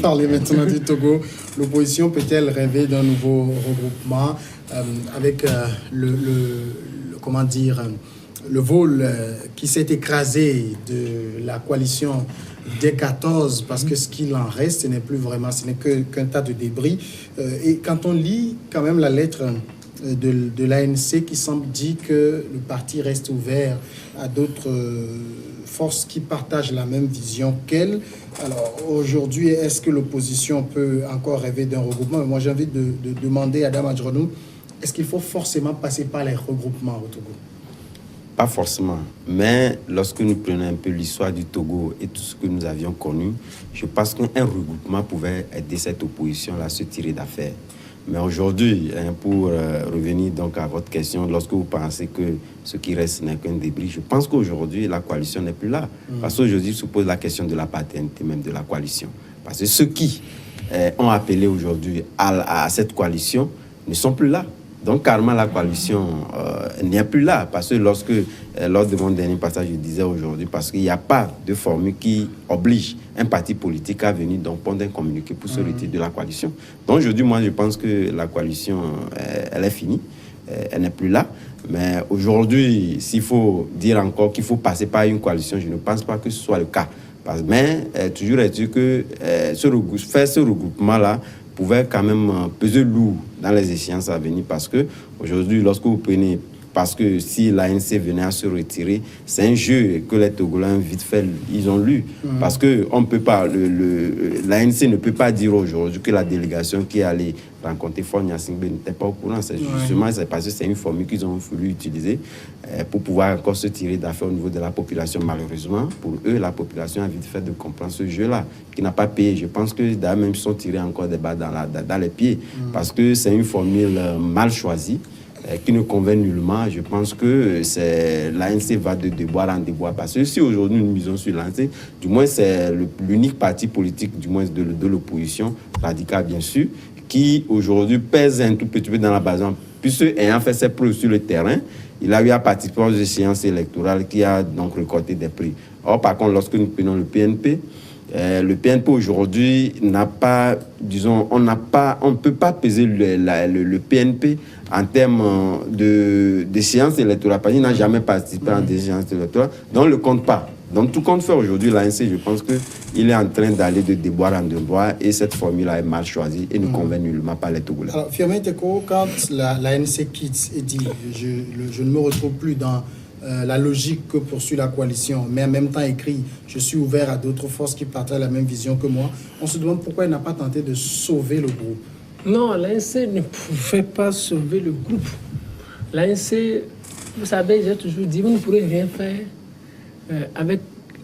parler maintenant du Togo. L'opposition peut-elle rêver d'un nouveau regroupement avec comment dire, le vol qui s'est écrasé de la coalition des 14, parce que ce qu'il en reste, ce n'est plus vraiment, ce n'est qu'un tas de débris. Et quand on lit quand même la lettre de l'ANC qui semble dire que le parti reste ouvert à d'autres forces qui partagent la même vision qu'elle. Alors aujourd'hui, est-ce que l'opposition peut encore rêver d'un regroupement? Moi, j'ai envie de demander à Dame Adjronou, est-ce qu'il faut forcément passer par les regroupements au Togo? Pas forcément, mais lorsque nous prenons un peu l'histoire du Togo et tout ce que nous avions connu, je pense qu'un regroupement pouvait aider cette opposition-là à se tirer d'affaire. Mais aujourd'hui, pour revenir donc à votre question, lorsque vous pensez que ce qui reste n'est qu'un débris, je pense qu'aujourd'hui, la coalition n'est plus là. Parce qu'aujourd'hui, se pose la question de la paternité même de la coalition. Parce que ceux qui ont appelé aujourd'hui à cette coalition ne sont plus là. Donc, carrément, la coalition n'est plus là. Parce que lors de mon dernier passage, je disais aujourd'hui, parce qu'il n'y a pas de formule qui oblige un parti politique à venir donc pondre un communiqué pour se retirer de la coalition. Donc, aujourd'hui, moi, je pense que la coalition, elle est finie. Elle n'est plus là. Mais aujourd'hui, s'il faut dire encore qu'il faut passer par une coalition, je ne pense pas que ce soit le cas. Mais toujours est-il que faire ce regroupement-là pouvait quand même peser lourd dans les échéances à venir, parce que aujourd'hui, lorsque vous prenez, parce que si l'ANC venait à se retirer, c'est un jeu que les Togolais vite fait, ils ont lu. Parce que on peut pas, l'ANC ne peut pas dire aujourd'hui que la délégation qui est allée rencontrer Faure Gnassingbé n'était pas au courant. C'est justement c'est parce que c'est une formule qu'ils ont voulu utiliser pour pouvoir encore se tirer d'affaire au niveau de la population. Malheureusement, pour eux, la population a vite fait de comprendre ce jeu-là, qui n'a pas payé. Je pense que d'ailleurs même ils sont tirés encore des balles dans les pieds, parce que c'est une formule mal choisie, qui ne convainc nullement. Je pense que l'ANC va de déboire en déboire. Parce que si aujourd'hui nous misons sur l'ANC, du moins c'est l'unique parti politique, du moins de l'opposition, radicale bien sûr, qui aujourd'hui pèse un tout petit peu dans la balance, puisque ayant fait ses preuves sur le terrain, il a eu à participer aux échéances électorales qui a donc récolté des prix. Or, par contre, lorsque nous prenons le PNP aujourd'hui n'a pas, disons, on ne peut pas peser le PNP en termes de séances électorales, parce qu'il n'a jamais participé à des séances électorales, donc on ne le compte pas. Donc tout compte fait aujourd'hui, l'ANC, je pense qu'il est en train d'aller de déboire en déboire, et cette formule-là est mal choisie et ne convainc nullement pas les Togolais. Alors, Firmin Teko, quand l'ANC quitte et dit je ne me retrouve plus dans la logique que poursuit la coalition, mais en même temps écrit je suis ouvert à d'autres forces qui partagent la même vision que moi, on se demande pourquoi il n'a pas tenté de sauver le groupe. Non, l'ANC ne pouvait pas sauver le groupe. L'ANC, vous savez, j'ai toujours dit, vous ne pourrez rien faire avec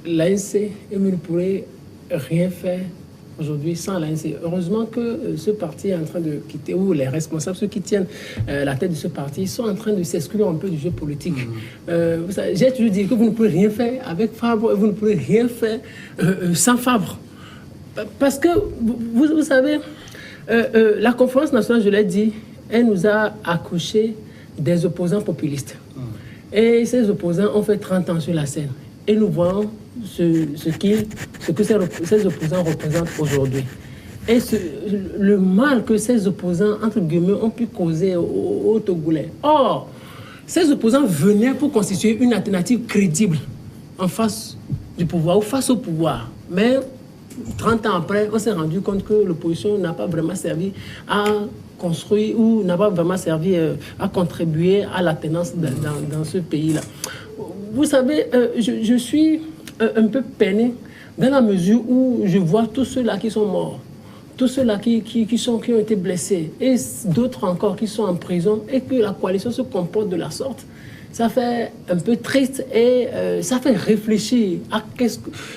l'ANC et vous ne pourrez rien faire aujourd'hui sans l'ANC. Heureusement que ce parti est en train de quitter, ou les responsables, ceux qui tiennent la tête de ce parti, sont en train de s'exclure un peu du jeu politique. J'ai toujours dit que vous ne pourrez rien faire avec Fabre, et vous ne pourrez rien faire sans Fabre. Parce que, vous savez, la conférence nationale, je l'ai dit, elle nous a accouché des opposants populistes. Et ces opposants ont fait 30 ans sur la scène. Et nous voyons ce que ces opposants représentent aujourd'hui. Et le mal que ces opposants, entre guillemets, ont pu causer aux Togolais. Or, ces opposants venaient pour constituer une alternative crédible en face du pouvoir ou face au pouvoir. Mais 30 ans après, on s'est rendu compte que l'opposition n'a pas vraiment servi à construire ou n'a pas vraiment servi à contribuer à la tenance dans ce pays-là. Vous savez, je suis un peu peiné dans la mesure où je vois tous ceux-là qui sont morts, tous ceux-là qui ont été blessés, et d'autres encore qui sont en prison, et que la coalition se comporte de la sorte. Ça fait un peu triste et ça fait réfléchir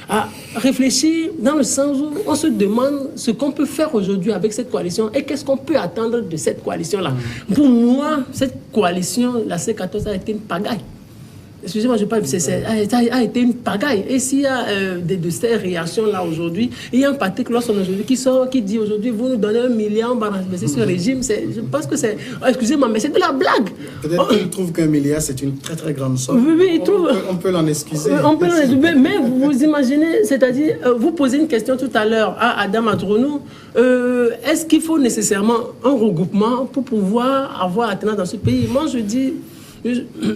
à réfléchir dans le sens où on se demande ce qu'on peut faire aujourd'hui avec cette coalition et qu'est-ce qu'on peut attendre de cette coalition-là. Pour moi, cette coalition, la C14, a été une pagaille. excusez-moi, je parle, a été une pagaille. Et s'il y a de ces réactions-là aujourd'hui, il y a un parti aujourd'hui qui dit aujourd'hui, vous nous donnez 1 milliard, on va remplacer ce régime. Je pense que c'est... excusez-moi, mais c'est de la blague. Peut-être qu'il trouve qu'un milliard, c'est une très très grande somme. Oui, il trouve... On peut l'en excuser. On peut l'en excuser, mais vous imaginez, c'est-à-dire, vous posez une question tout à l'heure à Adam Adronou, est-ce qu'il faut nécessairement un regroupement pour pouvoir avoir la tenance dans ce pays? Moi, je dis,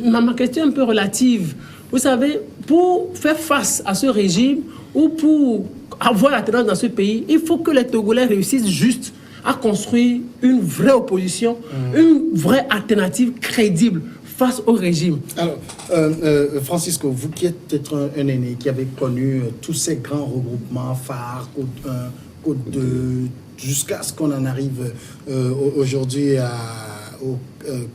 ma question est un peu relative. Vous savez, pour faire face à ce régime ou pour avoir la tenance dans ce pays, il faut que les Togolais réussissent juste à construire une vraie opposition, une vraie alternative crédible face au régime. Alors, Francisco, vous qui êtes peut-être un aîné, qui avez connu tous ces grands regroupements phares, Côte 1, Côte 2, jusqu'à ce qu'on en arrive aujourd'hui à...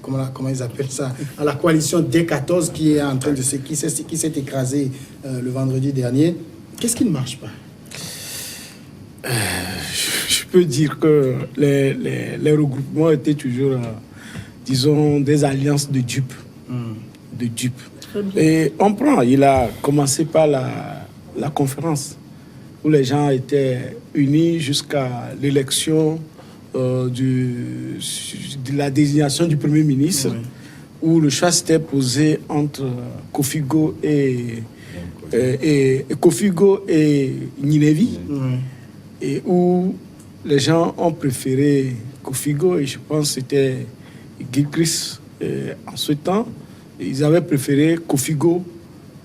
comment ils appellent ça, à la coalition D14 qui est en train de qui s'est écrasée le vendredi dernier. Qu'est-ce qui ne marche pas? Je peux dire que les regroupements étaient toujours, disons, des alliances de dupes. De dupes. Et on prend, il a commencé par la conférence où les gens étaient unis jusqu'à l'élection de la désignation du Premier ministre, où le choix s'était posé entre Kofigo et Ninevi, et où les gens ont préféré Kofigo, et je pense que c'était Gilchrist en ce temps. Ils avaient préféré Kofigo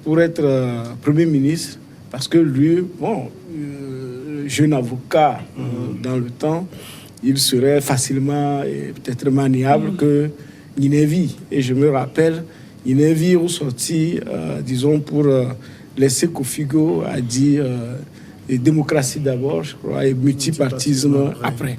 pour être Premier ministre, parce que lui, jeune avocat dans le temps, il serait facilement et peut-être maniable que Ninevi. Et je me rappelle, Ninevi est sorti, disons, pour laisser Kofigo a dit démocratie d'abord, je crois, et multipartisme après.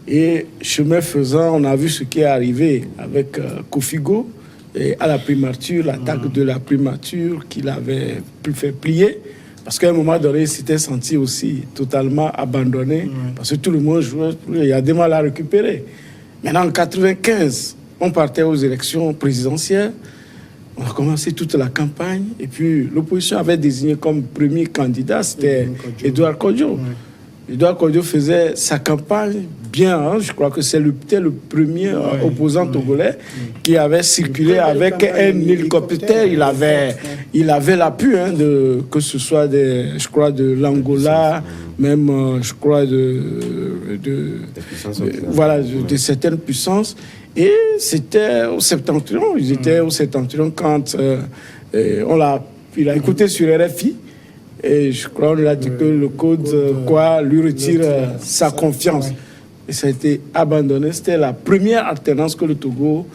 Et chemin faisant, on a vu ce qui est arrivé avec Kofigo et à la primature, l'attaque de la primature qu'il avait pu faire plier. Parce qu'à un moment donné, il s'était senti aussi totalement abandonné, parce que tout le monde jouait, il y a des mal à récupérer. Maintenant, en 1995, on partait aux élections présidentielles, on a commencé toute la campagne, et puis l'opposition avait désigné comme premier candidat, c'était Edouard Kodjo. Edouard Kodjo faisait sa campagne bien, hein, je crois que c'était le premier opposant togolais qui avait circulé avec un hélicoptère. Il avait l'appui, hein, que ce soit je crois de l'Angola, même je crois de certaines puissances. Et c'était au septentrion, ils étaient au septentrion quand il a écouté sur RFI. Et je crois qu'on lui a dit que le code lui retire sa confiance. Et ça a été abandonné. C'était la première alternance que le Togo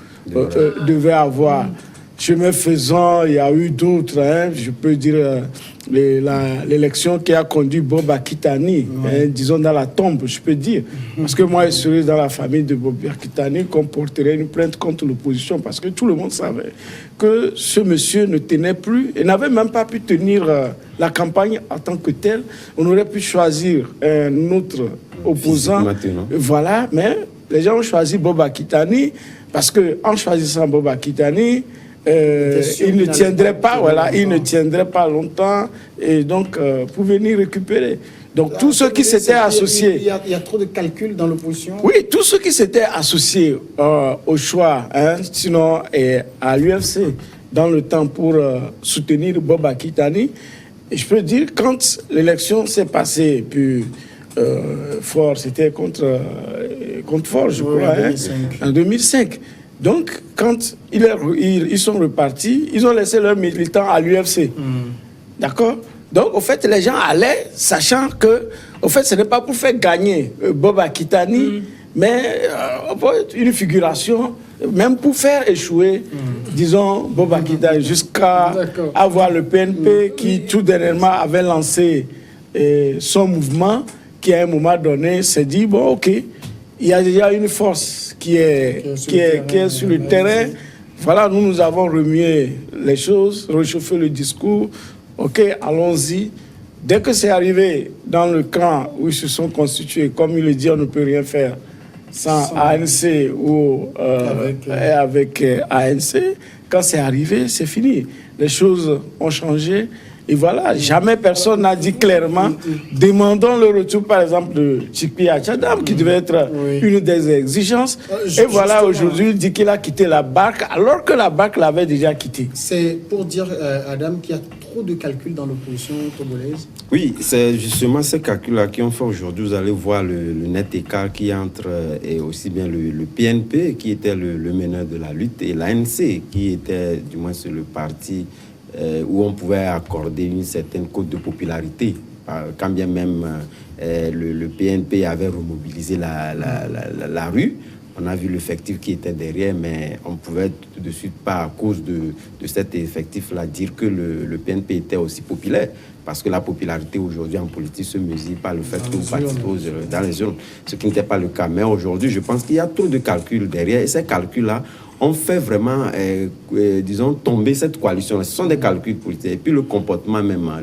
devait avoir. Chemin faisant, il y a eu d'autres. Hein, je peux dire l'élection qui a conduit Bob Akitani, hein, disons dans la tombe, je peux dire. Parce que moi, je serais dans la famille de Bob Akitani qu'on porterait une plainte contre l'opposition, parce que tout le monde savait que ce monsieur ne tenait plus et n'avait même pas pu tenir la campagne en tant que tel. On aurait pu choisir un autre opposant. Voilà, mais les gens ont choisi Bob Akitani parce qu'en choisissant Bob Akitani, il ne tiendrait pas, il ne tiendrait pas longtemps, et donc pour venir récupérer. Donc tous ceux qui s'étaient associés, il y a trop de calculs dans l'opposition. Oui, tous ceux qui s'étaient associés au choix, hein, sinon à l'UFC dans le temps pour soutenir Bob Akitani. Et je peux dire, quand l'élection s'est passée, puis Ford, c'était contre Ford, je crois, en 2005. Donc, quand ils sont repartis, ils ont laissé leurs militants à l'UFC. D'accord? Donc, au fait, les gens allaient, sachant que, au fait, ce n'est pas pour faire gagner Bob Akitani, mais une figuration, même pour faire échouer, disons, Bob Akitani, jusqu'à avoir le PNP qui, tout dernièrement, avait lancé son mouvement, qui, à un moment donné, s'est dit, bon, OK, il y a déjà une force qui est sur le terrain. Voilà, nous avons remué les choses, réchauffé le discours. OK, allons-y. Dès que c'est arrivé dans le camp où ils se sont constitués, comme il le dit, on ne peut rien faire. sans ANC ou avec ANC, quand c'est arrivé, c'est fini. Les choses ont changé. Et voilà, jamais personne n'a dit clairement, demandons le retour, par exemple, de Tchikpi Achadam, qui devait être une des exigences. Et voilà, aujourd'hui, il dit qu'il a quitté la barque, alors que la barque l'avait déjà quitté. C'est pour dire, Adam, qu'il y a trop de calculs dans l'opposition togolaise. Oui, c'est justement ces calculs-là qui ont fait aujourd'hui. Vous allez voir le net écart qui est entre et aussi bien le PNP, qui était le meneur de la lutte, et l'ANC, qui était du moins sur le parti où on pouvait accorder une certaine cote de popularité, quand bien même le PNP avait remobilisé la rue. On a vu l'effectif qui était derrière, mais on pouvait tout de suite pas, à cause de cet effectif-là, dire que le PNP était aussi populaire. Parce que la popularité aujourd'hui en politique se mesure par le fait que vous participez dans les urnes, ce qui n'était pas le cas. Mais aujourd'hui, je pense qu'il y a trop de calculs derrière, et ces calculs-là ont fait vraiment, disons, tomber cette coalition. Ce sont des calculs politiques. Et puis le comportement même, hein,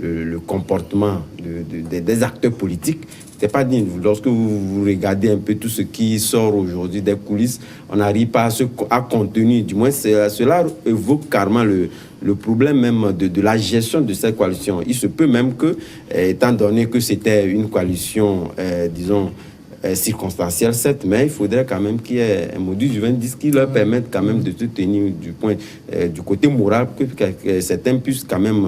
le comportement des acteurs politiques, c'est pas digne. Lorsque vous regardez un peu tout ce qui sort aujourd'hui des coulisses, on n'arrive pas à contenir. Du moins, cela évoque carrément le problème même de la gestion de cette coalition. Il se peut même que, étant donné que c'était une coalition, disons, circonstancielle, certes, mais il faudrait quand même qu'il y ait un modus vivendi qui leur permette quand même de se tenir du côté moral, que certains puissent quand même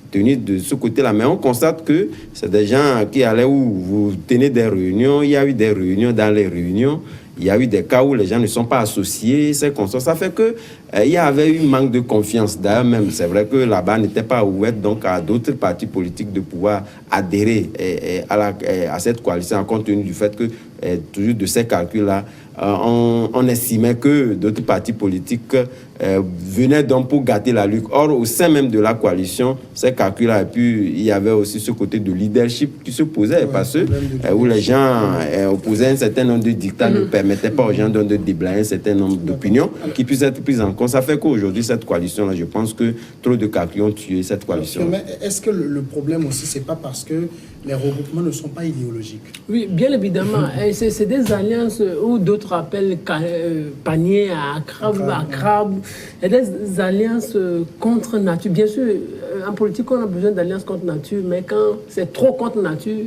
tenir de ce côté-là. Mais on constate que c'est des gens qui allaient où vous tenez des réunions, il y a eu des réunions dans les réunions, il y a eu des cas où les gens ne sont pas associés, c'est comme ça. Ça fait que il y avait eu un manque de confiance. D'ailleurs, même, c'est vrai que là-bas n'était pas ouverte donc à d'autres partis politiques de pouvoir adhérer à cette coalition, compte tenu du fait que toujours de ces calculs-là, on estimait que d'autres partis politiques venaient donc pour gâter la lutte. Or, au sein même de la coalition, ces calculs-là, et puis il y avait aussi ce côté de leadership qui se posait, parce que où les gens opposaient un certain nombre de dictats, ne permettaient pas aux gens de déblayer un certain nombre d'opinions qui puissent être prises en compte. Ça fait qu'aujourd'hui, cette coalition-là, je pense que trop de calculs ont tué cette coalition. Mais est-ce que le problème aussi, c'est pas parce que les regroupements ne sont pas idéologiques? Oui, bien évidemment. C'est des alliances où d'autres appellent panier à crabe. Il y a des alliances contre nature. Bien sûr, en politique, on a besoin d'alliances contre nature, mais quand c'est trop contre nature,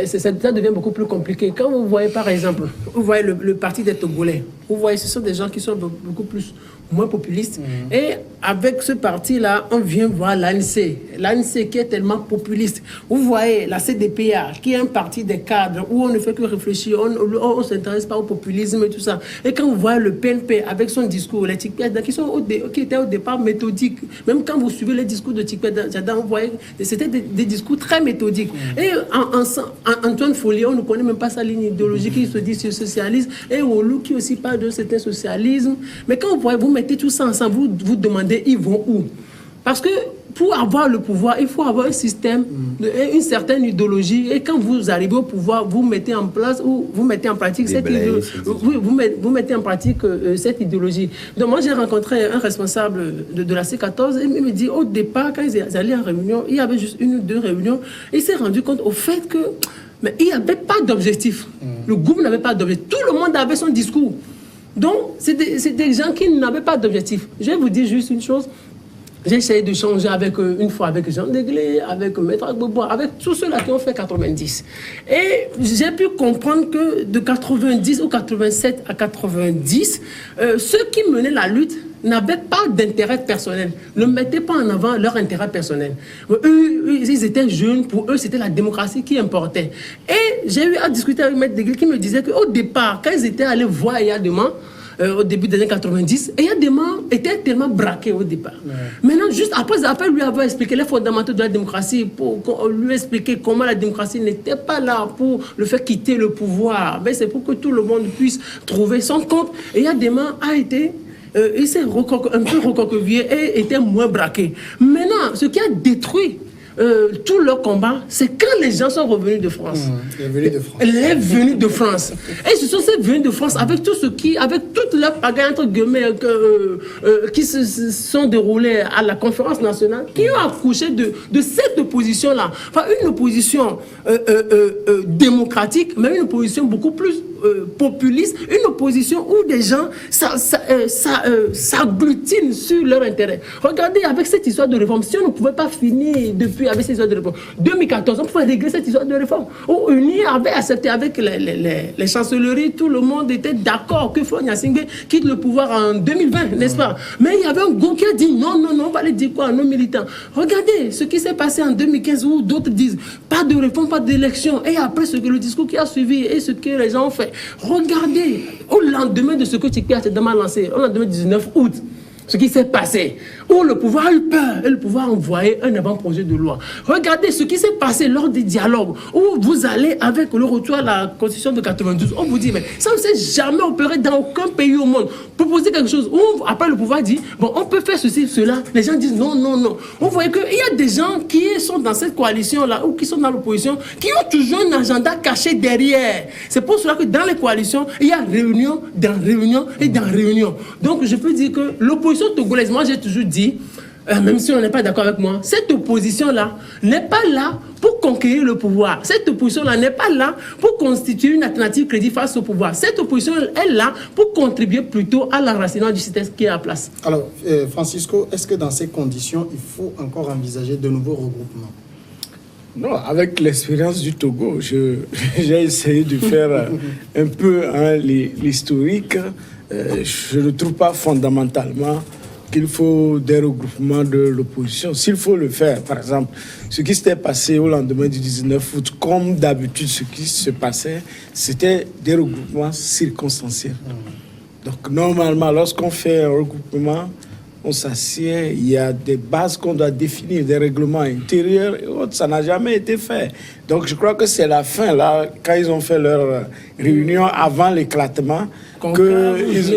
ça devient beaucoup plus compliqué. Quand vous voyez, par exemple, vous voyez le parti des Togolais, vous voyez, ce sont des gens qui sont beaucoup moins populistes. Et avec ce parti-là, on vient voir l'ANC. L'ANC qui est tellement populiste. Vous voyez la CDPA, qui est un parti des cadres, où on ne fait que réfléchir, on ne s'intéresse pas au populisme et tout ça. Et quand vous voyez le PNP avec son discours, les Tchikpi qui étaient au départ méthodiques, même quand vous suivez les discours de Tchikpi Achadam, vous voyez, c'était des discours très méthodiques. Et Antoine Follier, on ne connaît même pas sa ligne idéologique, il se dit socialiste, et Olu qui aussi parle de certain socialisme. Mais quand vous mettez tout ça ensemble, vous demandez ils vont où? Parce que pour avoir le pouvoir, il faut avoir un système, une certaine idéologie. Et quand vous arrivez au pouvoir, vous mettez en place ou vous mettez en pratique cette idéologie. Vous mettez en pratique cette idéologie. Donc moi, j'ai rencontré un responsable de la C14 et il me dit, au départ, quand ils allaient en réunion, il y avait juste une ou deux réunions. Et il s'est rendu compte au fait que mais il n'y avait pas d'objectif. Le groupe n'avait pas d'objectif. Tout le monde avait son discours. Donc, c'est des gens qui n'avaient pas d'objectif. Je vais vous dire juste une chose. J'ai essayé de changer une fois avec Jean Deglé, avec Maître Agbobo, avec tous ceux-là qui ont fait 90. Et j'ai pu comprendre que de 90 ou 87 à 90, ceux qui menaient la lutte n'avaient pas d'intérêt personnel, ne mettaient pas en avant leur intérêt personnel. Eux, ils étaient jeunes, pour eux, c'était la démocratie qui importait. Et j'ai eu à discuter avec Maître Deglé qui me disait qu'au départ, quand ils étaient allés voir Eyadema, au début des années 90, Eyadema était tellement braqué au départ. Maintenant, juste après lui avoir expliqué les fondamentaux de la démocratie, pour lui expliquer comment la démocratie n'était pas là pour le faire quitter le pouvoir, mais c'est pour que tout le monde puisse trouver son compte. Eyadema a été... il s'est un peu recroquevillé et était moins braqué. Maintenant, ce qui a détruit tout leur combat, c'est quand les gens sont revenus de France. Les venus de France. Et ce sont ces venus de France avec tout ce avec toute leur pagaille entre guillemets qui se sont déroulées à la conférence nationale, qui ont accouché de cette opposition-là. Enfin, une opposition démocratique, mais une opposition beaucoup plus populiste, une opposition où des gens s'agglutinent sur leur intérêt. Regardez, avec cette histoire de réforme, si on ne pouvait pas finir depuis avec cette histoire de réforme, 2014, on pouvait régler cette histoire de réforme. Où UNI avait accepté avec les chancelleries, tout le monde était d'accord que Faure Gnassingbé quitte le pouvoir en 2020, n'est-ce pas? Mais il y avait un groupe qui a dit non, on va aller dire quoi à nos militants? Regardez ce qui s'est passé en 2015 où d'autres disent pas de réforme, pas d'élection. Et après le discours qui a suivi et ce que les gens ont fait. Regardez, au lendemain de ce que Tchikpi a lancé, au lendemain du 19 août, ce qui s'est passé, où le pouvoir a eu peur et le pouvoir a envoyé un avant-projet de loi. Regardez ce qui s'est passé lors des dialogues, où vous allez avec le retour à la Constitution de 92, on vous dit, mais ça ne s'est jamais opéré dans aucun pays au monde. Proposer quelque chose, où après le pouvoir dit, bon, on peut faire ceci, cela, les gens disent non. Vous voyez qu'il y a des gens qui sont dans cette coalition-là, ou qui sont dans l'opposition, qui ont toujours un agenda caché derrière. C'est pour cela que dans les coalitions, il y a réunion, dans réunion et dans réunion. Donc je peux dire que l'opposition togolaise, moi j'ai toujours dit, même si on n'est pas d'accord avec moi, cette opposition-là n'est pas là pour conquérir le pouvoir. Cette opposition-là n'est pas là pour constituer une alternative crédible face au pouvoir. Cette opposition est là pour contribuer plutôt à l'enracinement du système qui est en place. Alors, Francisco, est-ce que dans ces conditions, il faut encore envisager de nouveaux regroupements? Non, avec l'expérience du Togo, j'ai essayé de faire un peu l'historique. Je ne trouve pas fondamentalement qu'il faut des regroupements de l'opposition. S'il faut le faire, par exemple, ce qui s'était passé au lendemain du 19 août, comme d'habitude ce qui se passait, c'était des regroupements circonstanciels. Donc normalement, lorsqu'on fait un regroupement, on s'assied, il y a des bases qu'on doit définir, des règlements intérieurs et autres. Ça n'a jamais été fait. Donc je crois que c'est la fin, là, quand ils ont fait leur réunion avant l'éclatement, qu'ils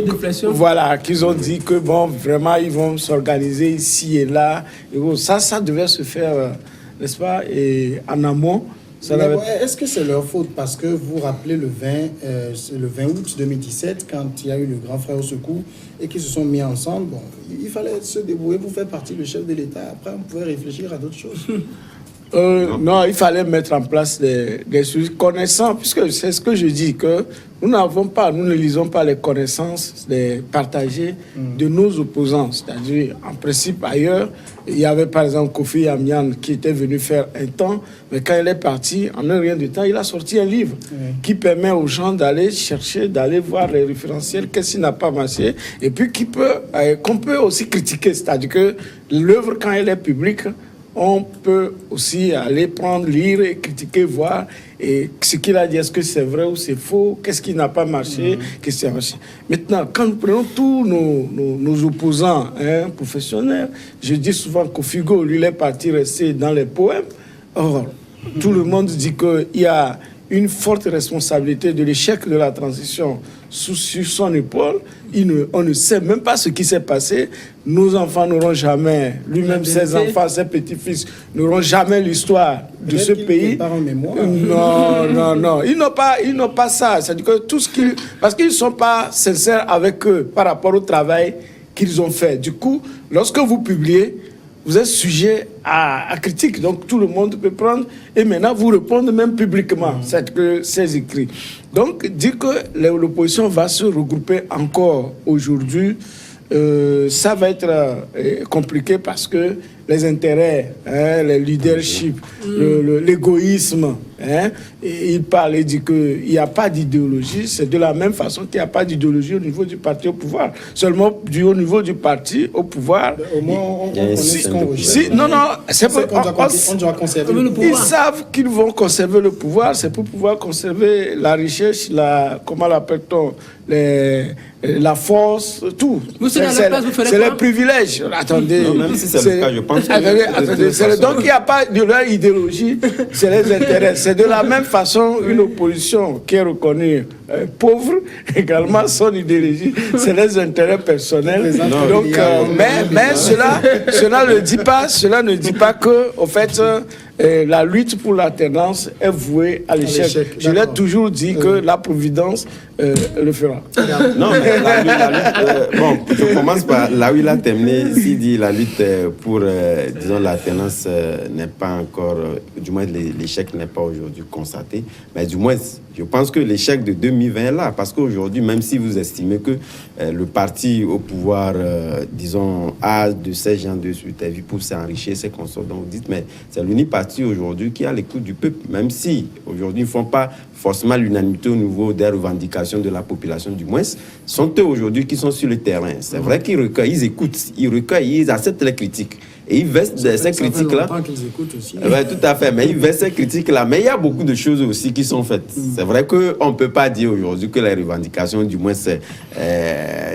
ont dit que bon, vraiment, ils vont s'organiser ici et là. Et bon, ça devait se faire, n'est-ce pas, et en amont. Est-ce que c'est leur faute? Parce que vous rappelez le 20 août 2017, quand il y a eu le grand frère au secours et qu'ils se sont mis ensemble, bon, il fallait se débrouiller pour faire partie du chef de l'État. Après, on pouvait réfléchir à d'autres choses. Non, il fallait mettre en place des sujets connaissants, puisque c'est ce que je dis, que nous ne lisons pas les connaissances partagées de nos opposants. C'est-à-dire, en principe, ailleurs, il y avait par exemple Kofi Amian qui était venu faire un temps, mais quand il est parti, en un rien de temps, il a sorti un livre qui permet aux gens d'aller chercher, d'aller voir les référentiels, qu'est-ce qui n'a pas marché, et puis qu'on peut aussi critiquer. C'est-à-dire que l'œuvre, quand elle est publique, on peut aussi aller prendre, lire et critiquer, voir et ce qu'il a dit, est-ce que c'est vrai ou c'est faux, qu'est-ce qui n'a pas marché, qu'est-ce qui a marché. Maintenant, quand nous prenons tous nos opposants professionnels, je dis souvent qu'Ofigo, lui, il est parti rester dans les poèmes. Or, tout le monde dit qu'il y a une forte responsabilité de l'échec de la transition sur son épaule. On ne sait même pas ce qui s'est passé. Nos enfants n'auront jamais, lui-même ses enfants, ses petits-fils, n'auront jamais l'histoire de ce pays. Non. Ils n'ont pas ça. C'est-à-dire que parce qu'ils ne sont pas sincères avec eux par rapport au travail qu'ils ont fait. Du coup, lorsque vous publiez, vous êtes sujet à critique, donc tout le monde peut prendre et maintenant vous répondre même publiquement, c'est que c'est écrit. Donc dire que l'opposition va se regrouper encore aujourd'hui, ça va être compliqué parce que les intérêts, le leadership, l'égoïsme, et il parle et dit qu'il n'y a pas d'idéologie. C'est de la même façon qu'il n'y a pas d'idéologie au niveau du parti au pouvoir. Seulement au niveau du parti au pouvoir. Au moins, on connaît ce qu'on recherche. On doit conserver le pouvoir. Ils savent qu'ils vont conserver le pouvoir. C'est pour pouvoir conserver la richesse, comment l'appelle-t-on, la force, tout. C'est les privilèges. Attendez. Non, même si c'est le cas, je pense donc il n'y a pas de leur idéologie, c'est les intérêts. C'est de la même façon une opposition qui est reconnue pauvre, également son idéologie, c'est les intérêts personnels. Donc, mais cela ne dit pas que, au fait, la lutte pour l'alternance est vouée à l'échec. Je l'ai toujours dit que la Providence le fera. Non, mais la lutte, bon, je commence par là où il a terminé. S'il dit la lutte pour, disons, l'alternance n'est pas encore, du moins l'échec n'est pas aujourd'hui constaté, mais du moins, je pense que l'échec de 2020 est là, parce qu'aujourd'hui, même si vous estimez que le parti au pouvoir, disons, a de ces gens de suite à vie pour s'enrichir, c'est qu'on sort, donc vous dites, mais c'est l'unique parti aujourd'hui qui a l'écoute du peuple, même si aujourd'hui ils ne font pas forcément l'unanimité au niveau des revendications de la population, du moins, sont eux aujourd'hui qui sont sur le terrain. C'est vrai qu'ils recueillent, ils écoutent, ils recueillent, ils acceptent les critiques. Et ils versent ces critiques-là. Qu'ils écoutent aussi. Ouais, tout à fait, mais ils versent ces critiques-là. Mais il y a beaucoup de choses aussi qui sont faites. C'est vrai qu'on ne peut pas dire aujourd'hui que les revendications, du moins,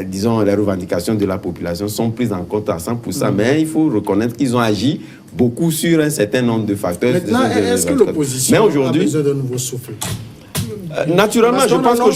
disons, les revendications de la population sont prises en compte à 100%. Mais il faut reconnaître qu'ils ont agi beaucoup sur un certain nombre de facteurs. Maintenant, est-ce que l'opposition a besoin d'un nouveau souffle? Naturellement, je pense que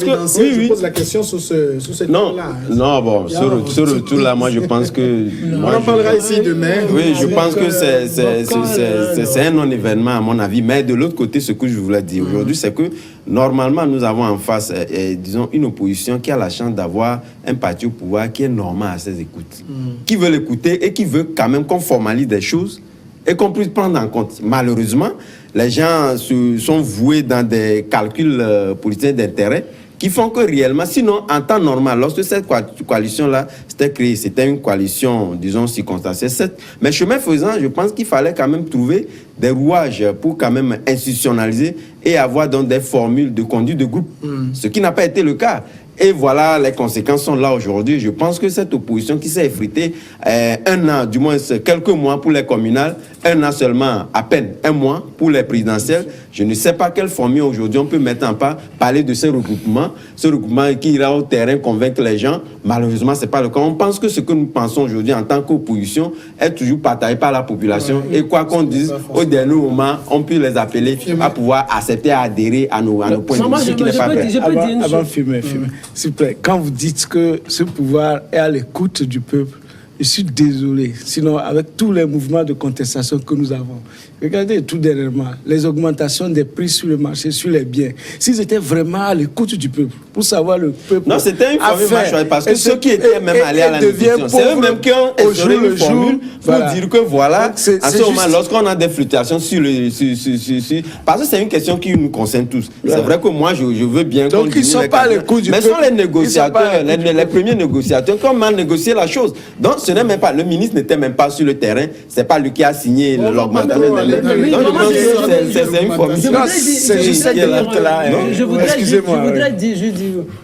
je pose la question sur cette point-là. Non, bon, ce retour-là, moi, je pense que... On en parlera ici demain. Oui, je pense que c'est un non-événement, à mon avis. Mais de l'autre côté, ce que je voulais dire aujourd'hui, c'est que normalement, nous avons en face, disons, une opposition qui a la chance d'avoir un parti au pouvoir qui est normal à ses écoutes, qui veut l'écouter et qui veut quand même qu'on formalise des choses et qu'on puisse prendre en compte. Malheureusement, les gens sont voués dans des calculs politiques d'intérêt qui font que réellement, sinon, en temps normal, lorsque cette coalition-là s'était créée, c'était une coalition, disons, circonstancielle. Mais chemin faisant, je pense qu'il fallait quand même trouver des rouages pour quand même institutionnaliser et avoir donc des formules de conduite de groupe, ce qui n'a pas été le cas. Et voilà, les conséquences sont là aujourd'hui. Je pense que cette opposition qui s'est effritée un an, du moins quelques mois pour les communales, un an seulement, à peine un mois pour les présidentielles, je ne sais pas quelle formule aujourd'hui on peut mettre en pas, parler de ce regroupement qui ira au terrain convaincre les gens. Malheureusement, ce n'est pas le cas. On pense que ce que nous pensons aujourd'hui en tant qu'opposition est toujours partagé par la population. Et quoi qu'on dise, au dernier moment, on peut les appeler à pouvoir accepter, à adhérer à nos points de vue, ce qui n'est pas vrai. Avant de filmer. S'il vous plaît, quand vous dites que ce pouvoir est à l'écoute du peuple, je suis désolé. Sinon, avec tous les mouvements de contestation que nous avons, regardez tout dernièrement, les augmentations des prix sur le marché, sur les biens. S'ils étaient vraiment à l'écoute du peuple, pour savoir le peuple... Non, c'était une formule, parce que ceux qui étaient même allés à la négociation, c'est eux-mêmes qui ont instauré une formule pour dire que voilà, à ce moment, lorsqu'on a des fluctuations sur le... Parce que c'est une question qui nous concerne tous. C'est vrai que moi, je veux bien... Donc, ils ne sont pas à l'écoute du peuple. Mais ce sont les négociateurs, les premiers négociateurs qui ont mal négocié la chose. Donc, ce n'est même pas... Le ministre n'était même pas sur le terrain. Ce n'est pas lui qui a signé l'augmentation. Donc, je pense que c'est une formule. C'est juste cette là. Je voudrais dire,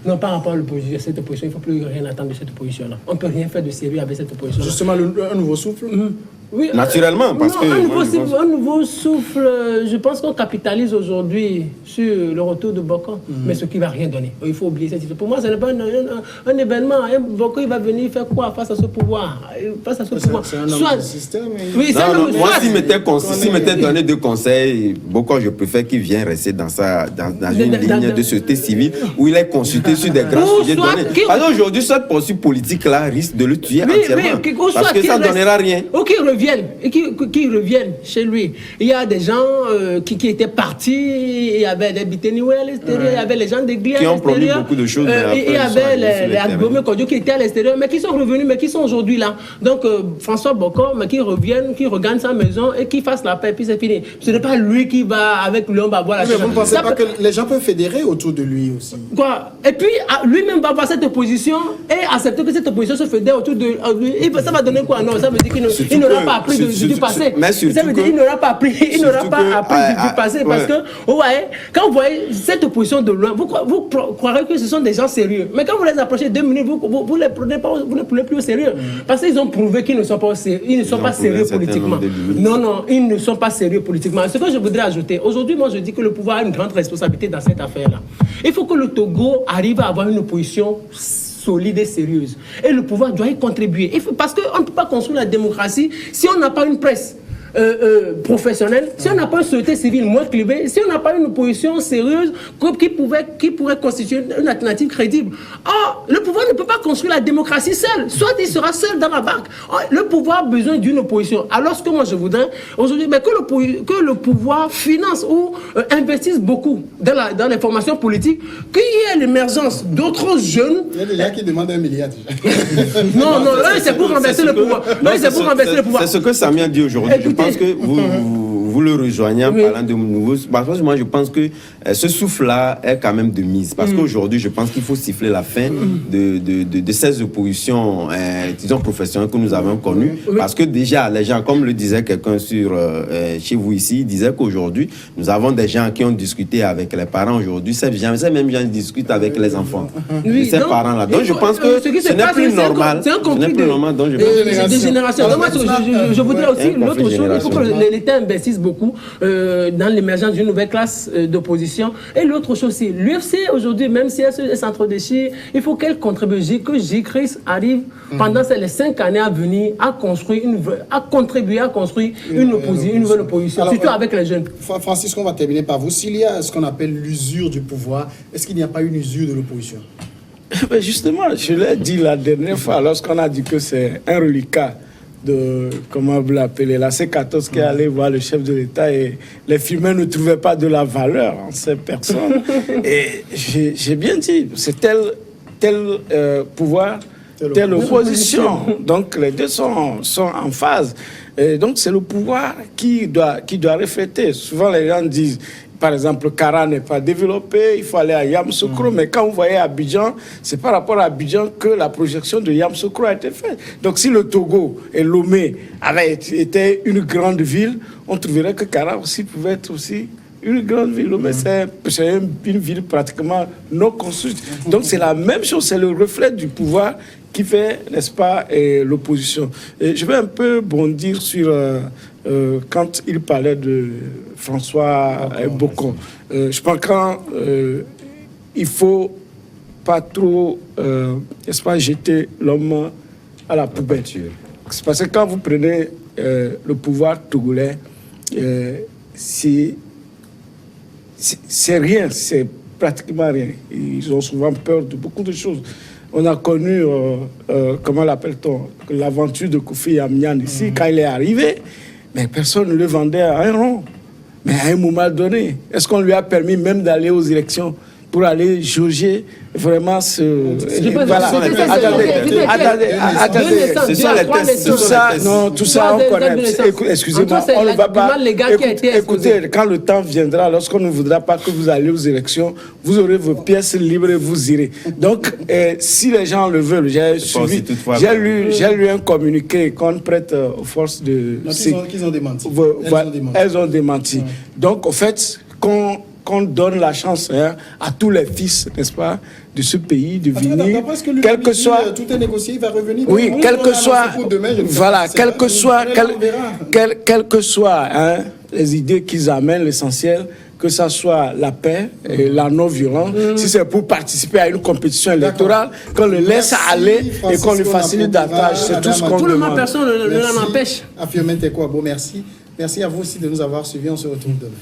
non, par rapport à l'opposition, cette opposition, il ne faut plus rien attendre de cette opposition-là. On ne peut rien faire de sérieux avec cette opposition. Justement, un nouveau souffle. Oui, naturellement, parce que... Un nouveau souffle, je pense qu'on capitalise aujourd'hui sur le retour de Bokar, mais ce qui ne va rien donner. Il faut oublier cette histoire. Pour moi, ce n'est pas un événement. Bokar, il va venir faire quoi face à ce pouvoir? C'est un homme du système. Oui, moi, s'il m'était donné deux conseils, Bokar, je préfère qu'il vienne rester dans une ligne de société civile où il est consulté sur des grands sujets donnés. Parce qu'aujourd'hui, cette poursuite politique-là risque de le tuer entièrement. Parce que ça ne donnera rien. Qui reviennent chez lui. Il y a des gens qui étaient partis, il y avait des Biténioué à l'extérieur, il y avait les gens d'église qui ont promis beaucoup de choses. Il y avait les Agbomé Kodjo qui étaient à l'extérieur, mais qui sont revenus, mais qui sont aujourd'hui là. Donc François Bokar, mais qui revienne, qui regagne sa maison et qui fasse la paix, puis c'est fini. Ce n'est pas lui qui va, avec lui, on va voir la chose. Mais vous ne pensez pas que les gens peuvent fédérer autour de lui aussi? Quoi? Et puis lui-même va voir cette opposition et accepter que cette opposition se fédère autour de lui. Ça va donner quoi? Non, ça veut dire qu'il n'aura pas appris du passé. Ça veut dire qu'il n'aura pas appris, du passé. Parce que, ouais, quand vous voyez cette opposition de loin, vous croirez que ce sont des gens sérieux. Mais quand vous les approchez 2 minutes, vous les prenez plus au sérieux. Parce qu'ils ont prouvé qu'ils ne sont pas sérieux politiquement. Non, ils ne sont pas sérieux politiquement. Ce que je voudrais ajouter, aujourd'hui, moi je dis que le pouvoir a une grande responsabilité dans cette affaire-là. Il faut que le Togo arrive à avoir une opposition solide et sérieuse. Et le pouvoir doit y contribuer. Parce qu'on ne peut pas construire la démocratie si on n'a pas une presse. professionnelle, si on n'a pas une société civile moins clivée, si on n'a pas une opposition sérieuse qui pourrait constituer une alternative crédible. Or, le pouvoir ne peut pas construire la démocratie seul. Soit il sera seul dans la barque. Or, le pouvoir a besoin d'une opposition. Alors, ce que moi je voudrais aujourd'hui, que le pouvoir finance ou investisse beaucoup dans les formations politiques, qu'il y ait l'émergence d'autres jeunes. Il y a des gens qui demandent 1 milliard déjà. Non, c'est pour renverser le pouvoir. C'est ce que Samia dit aujourd'hui. Je pense que vous le rejoignez en parlant de nouveaux. Parce que moi, je pense que ce souffle-là est quand même de mise. Parce qu'aujourd'hui, je pense qu'il faut siffler la fin de ces oppositions, disons, professionnelles que nous avons connues. Parce que déjà, les gens, comme le disait quelqu'un chez vous ici, disait qu'aujourd'hui, nous avons des gens qui ont discuté avec les parents aujourd'hui. Ces mêmes gens discutent avec les enfants. Ces parents-là. Donc, je pense que ce n'est plus normal. C'est un conflit de générations. Je voudrais aussi l'autre chose. Il faut que l'État investisse beaucoup dans l'émergence d'une nouvelle classe d'opposition. Et l'autre chose aussi, l'UFC aujourd'hui, même si elle s'entre-déchire, il faut qu'elle contribue, que J-Chris arrive pendant les 5 années à venir à contribuer à construire une nouvelle opposition, alors, surtout avec les jeunes. Francis, on va terminer par vous. S'il y a ce qu'on appelle l'usure du pouvoir, est-ce qu'il n'y a pas une usure de l'opposition? Justement, je l'ai dit la dernière fois, lorsqu'on a dit que c'est un reliquat de, comment vous l'appelez, la C14 qui est allé voir le chef de l'État et les filmeurs ne trouvaient pas de la valeur en ces personnes. Et j'ai bien dit, c'est tel pouvoir, telle opposition. Donc les deux sont en phase. Et donc c'est le pouvoir qui doit refléter. Souvent les gens disent, par exemple, Kara n'est pas développé, il faut aller à Yamoussoukro, mais quand vous voyez Abidjan, c'est par rapport à Abidjan que la projection de Yamoussoukro a été faite. Donc si le Togo et Lomé avaient été une grande ville, on trouverait que Kara aussi pouvait être aussi une grande ville. Lomé, c'est une ville pratiquement non construite. Donc c'est la même chose, c'est le reflet du pouvoir qui fait, n'est-ce pas, l'opposition. Et je vais un peu bondir sur... quand il parlait de François Bocon, je pense qu'il faut pas trop, n'est-ce pas, jeter l'homme à la poubelle. C'est parce que quand vous prenez le pouvoir togolais, c'est rien, c'est pratiquement rien. Ils ont souvent peur de beaucoup de choses. On a connu, comment l'appelle-t-on, l'aventure de Kofi Amian ici, quand il est arrivé. Mais personne ne le vendait à un rond. Mais à un moment donné, est-ce qu'on lui a permis même d'aller aux élections pour aller jauger vraiment ce... Voilà. Attendez. Tout ça, on connaît. Excusez-moi, on ne va pas... Écoutez, quand le temps viendra, lorsqu'on ne voudra pas que vous alliez aux élections, vous aurez vos pièces libres et vous irez. Donc, si les gens le veulent, j'ai lu un communiqué qu'on prête aux forces de... Qu'ils ont démenti. Elles ont démenti. Donc, au fait, qu'on donne la chance à tous les fils, n'est-ce pas, de ce pays de venir, quel que soit... Tout est négocié, il va revenir. Oui, quel que soit... Voilà, quel que soit les idées qu'ils amènent, l'essentiel, que ça soit la paix et la non-violence, si c'est pour participer à une compétition électorale, qu'on le laisse aller et qu'on lui facilite la tâche. C'est tout ce qu'on demande. Pour le moment, personne ne l'en empêche. Affirmez quoi. Bon, merci. Merci à vous aussi de nous avoir suivis. On se retrouve demain.